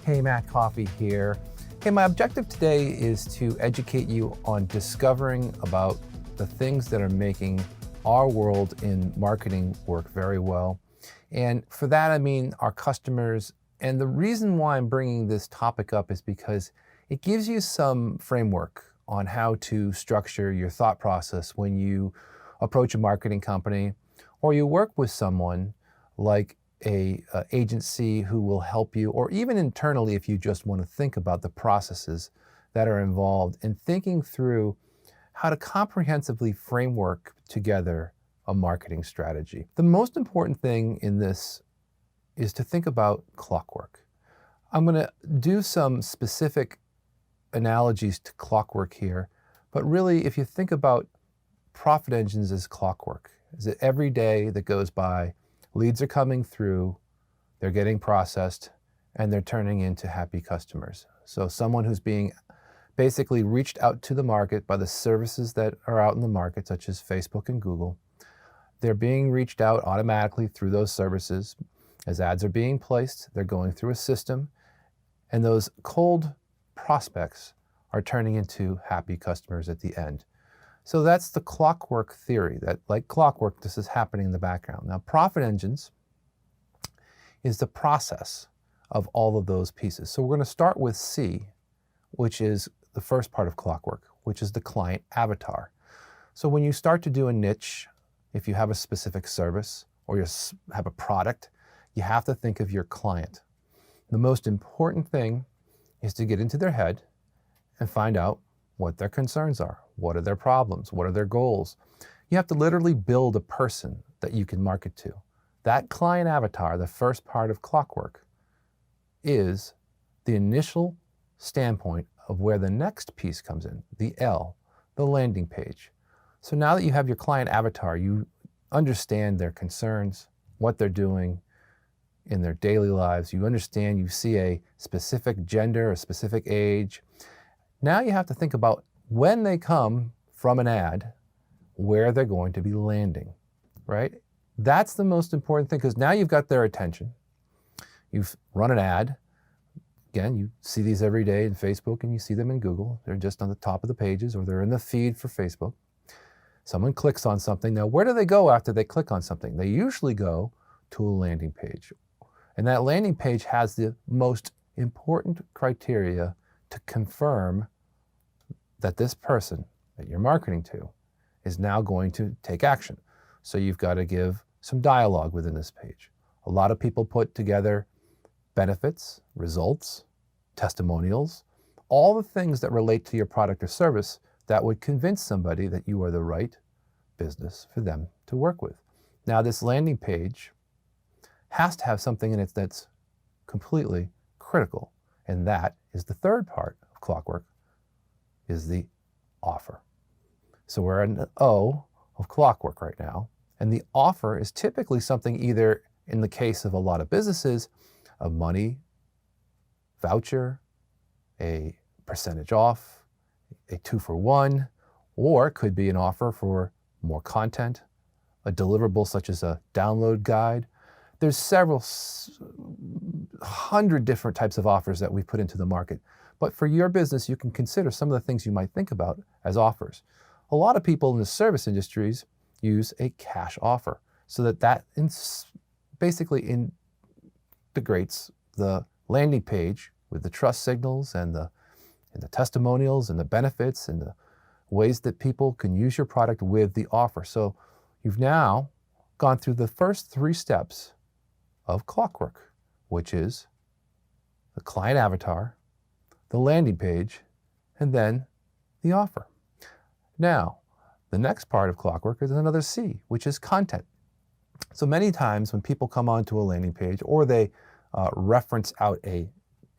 Hey, Matt Coffey here. Hey, my objective today is to educate you on discovering about the things that are making our world in marketing work very well. And for that, I mean our customers. And the reason why I'm bringing this topic up is because it gives you some framework on how to structure your thought process when you approach a marketing company or you work with someone like a agency who will help you, or even internally if you just want to think about the processes that are involved in thinking through how to comprehensively framework together a marketing strategy. The most important thing in this is to think about clockwork. I'm going to do some specific analogies to clockwork here, but really if you think about profit engines as clockwork, is that every day that goes by, leads are coming through, they're getting processed, and they're turning into happy customers. So someone who's being basically reached out to the market by the services that are out in the market, such as Facebook and Google. They're being reached out automatically through those services. As ads are being placed, they're going through a system, and those cold prospects are turning into happy customers at the end. So that's the clockwork theory, that like clockwork, this is happening in the background. Now, profit engines is the process of all of those pieces. So we're going to start with C, which is the first part of clockwork, which is the client avatar. So when you start to do a niche, if you have a specific service or you have a product, you have to think of your client. The most important thing is to get into their head and find out what their concerns are. What are their problems? What are their goals? You have to literally build a person that you can market to. That client avatar, the first part of clockwork, is the initial standpoint of where the next piece comes in, the L, the landing page. So now that you have your client avatar, you understand their concerns, what they're doing in their daily lives. You understand, you see a specific gender, a specific age. Now you have to think about when they come from an ad, where they're going to be landing, right? That's the most important thing, because now you've got their attention. You've run an ad. Again, you see these every day in Facebook and you see them in Google. They're just on the top of the pages or they're in the feed for Facebook. Someone clicks on something. Now, where do they go after they click on something? They usually go to a landing page. And that landing page has the most important criteria to confirm that this person that you're marketing to is now going to take action. So you've got to give some dialogue within this page. A lot of people put together benefits, results, testimonials, all the things that relate to your product or service that would convince somebody that you are the right business for them to work with. Now, this landing page has to have something in it that's completely critical, and that is the third part of clockwork, is the offer. So we're in the O of clockwork right now, and the offer is typically something either, in the case of a lot of businesses, a money voucher, a percentage off, a 2-for-1, or it could be an offer for more content, a deliverable such as a download guide. There's several hundred different types of offers that we put into the market. But for your business, you can consider some of the things you might think about as offers. A lot of people in the service industries use a cash offer, so that basically integrates the landing page with the trust signals and the testimonials and the benefits and the ways that people can use your product with the offer. So you've now gone through the first 3 steps of clockwork, which is the client avatar, the landing page, and then the offer. Now, the next part of clockwork is another C, which is content. So many times when people come onto a landing page or they reference out a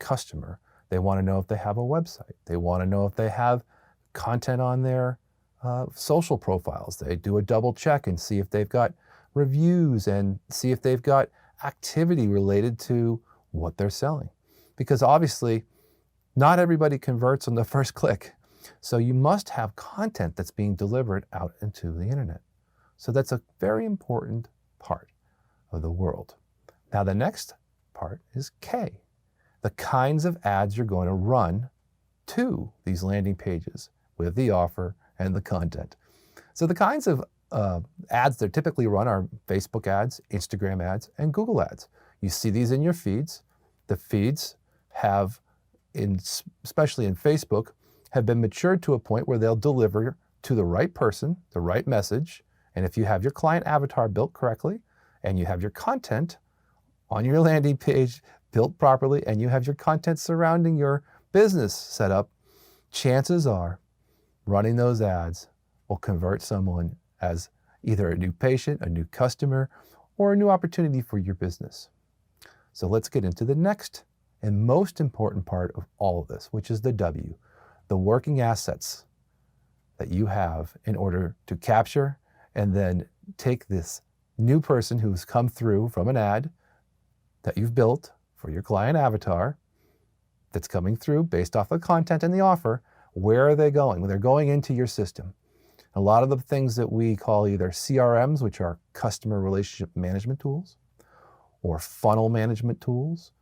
customer, they want to know if they have a website. They want to know if they have content on their social profiles. They do a double check and see if they've got reviews and see if they've got activity related to what they're selling. Because obviously, not everybody converts on the first click. So you must have content that's being delivered out into the internet. So that's a very important part of the world. Now the next part is K. the kinds of ads you're going to run to these landing pages with the offer and the content. So the kinds of ads that typically run are Facebook ads, Instagram ads, and Google ads. You see these in your feeds. The feeds have, especially in Facebook, have been matured to a point where they'll deliver to the right person, the right message. And if you have your client avatar built correctly, and you have your content on your landing page built properly, and you have your content surrounding your business set up, chances are running those ads will convert someone as either a new patient, a new customer, or a new opportunity for your business. So let's get into the next and most important part of all of this, which is the W, the working assets that you have in order to capture and then take this new person who's come through from an ad that you've built for your client avatar that's coming through based off the content and the offer. Where are they going? Well, they're going into your system. A lot of the things that we call either CRMs, which are customer relationship management tools, or funnel management tools,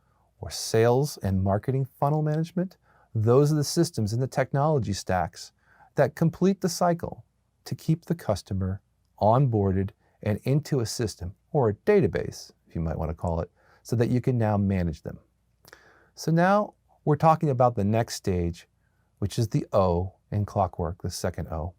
or sales and marketing funnel management, those are the systems in the technology stacks that complete the cycle to keep the customer onboarded and into a system or a database, if you might want to call it, so that you can now manage them. So now we're talking about the next stage, which is the O in Clockwork, the second O,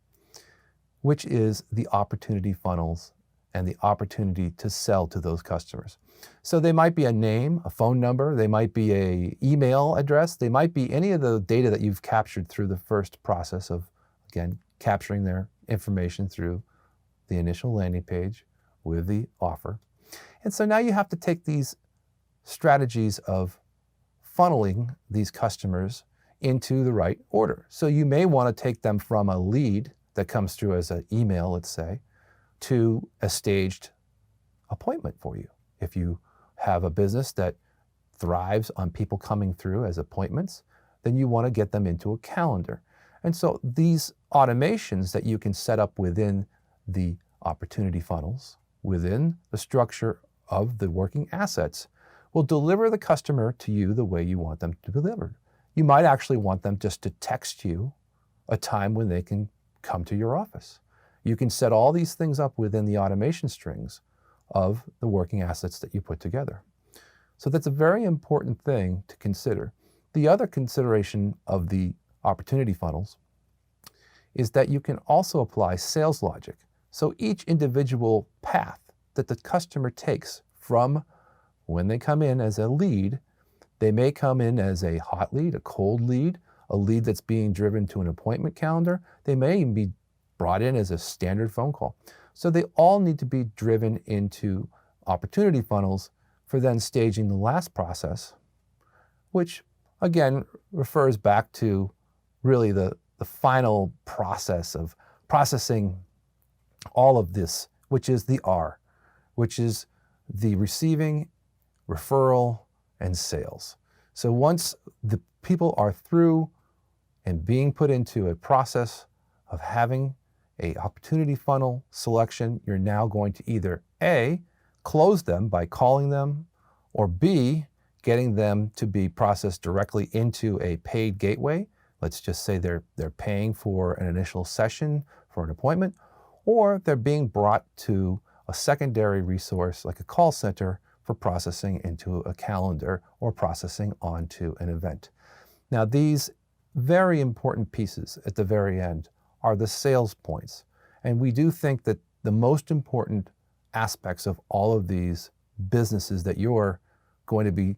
which is the opportunity funnels and the opportunity to sell to those customers. So they might be a name, a phone number, they might be an email address, they might be any of the data that you've captured through the first process of, again, capturing their information through the initial landing page with the offer. And so now you have to take these strategies of funneling these customers into the right order. So you may want to take them from a lead that comes through as an email, let's say, to a staged appointment for you. If you have a business that thrives on people coming through as appointments, then you want to get them into a calendar. And so these automations that you can set up within the opportunity funnels, within the structure of the working assets, will deliver the customer to you the way you want them to be delivered. You might actually want them just to text you a time when they can come to your office. You can set all these things up within the automation strings of the working assets that you put together. So that's a very important thing to consider. The other consideration of the opportunity funnels is that you can also apply sales logic. So each individual path that the customer takes from when they come in as a lead, they may come in as a hot lead, a cold lead, a lead that's being driven to an appointment calendar. They may even be brought in as a standard phone call. So they all need to be driven into opportunity funnels for then staging the last process, which again refers back to really the final process of processing all of this, which is the R, which is the receiving, referral, and sales. So once the people are through and being put into a process of having an opportunity funnel selection, you're now going to either A, close them by calling them, or B, getting them to be processed directly into a paid gateway. Let's just say they're paying for an initial session for an appointment, or they're being brought to a secondary resource like a call center for processing into a calendar or processing onto an event. Now, these very important pieces at the very end are the sales points. And we do think that the most important aspects of all of these businesses that you're going to be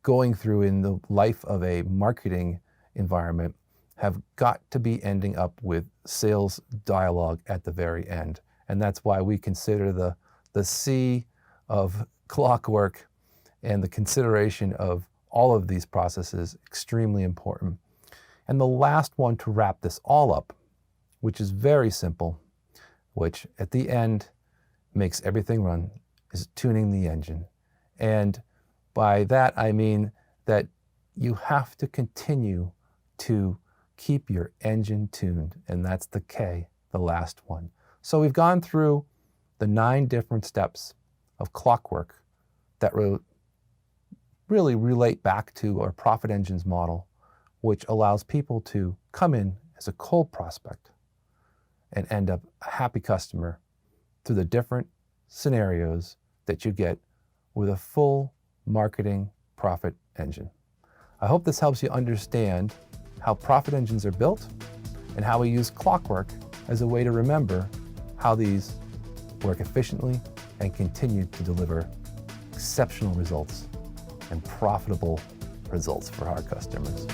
going through in the life of a marketing environment have got to be ending up with sales dialogue at the very end. And that's why we consider the C of Clockwork and the consideration of all of these processes extremely important. And the last one to wrap this all up, which is very simple, which at the end makes everything run, is tuning the engine. And by that, I mean that you have to continue to keep your engine tuned, and that's the K, the last one. So we've gone through the 9 different steps of Clockwork that will really relate back to our profit engines model, which allows people to come in as a cold prospect and end up a happy customer through the different scenarios that you get with a full marketing profit engine. I hope this helps you understand how profit engines are built and how we use Clockwork as a way to remember how these work efficiently and continue to deliver exceptional results and profitable results for our customers.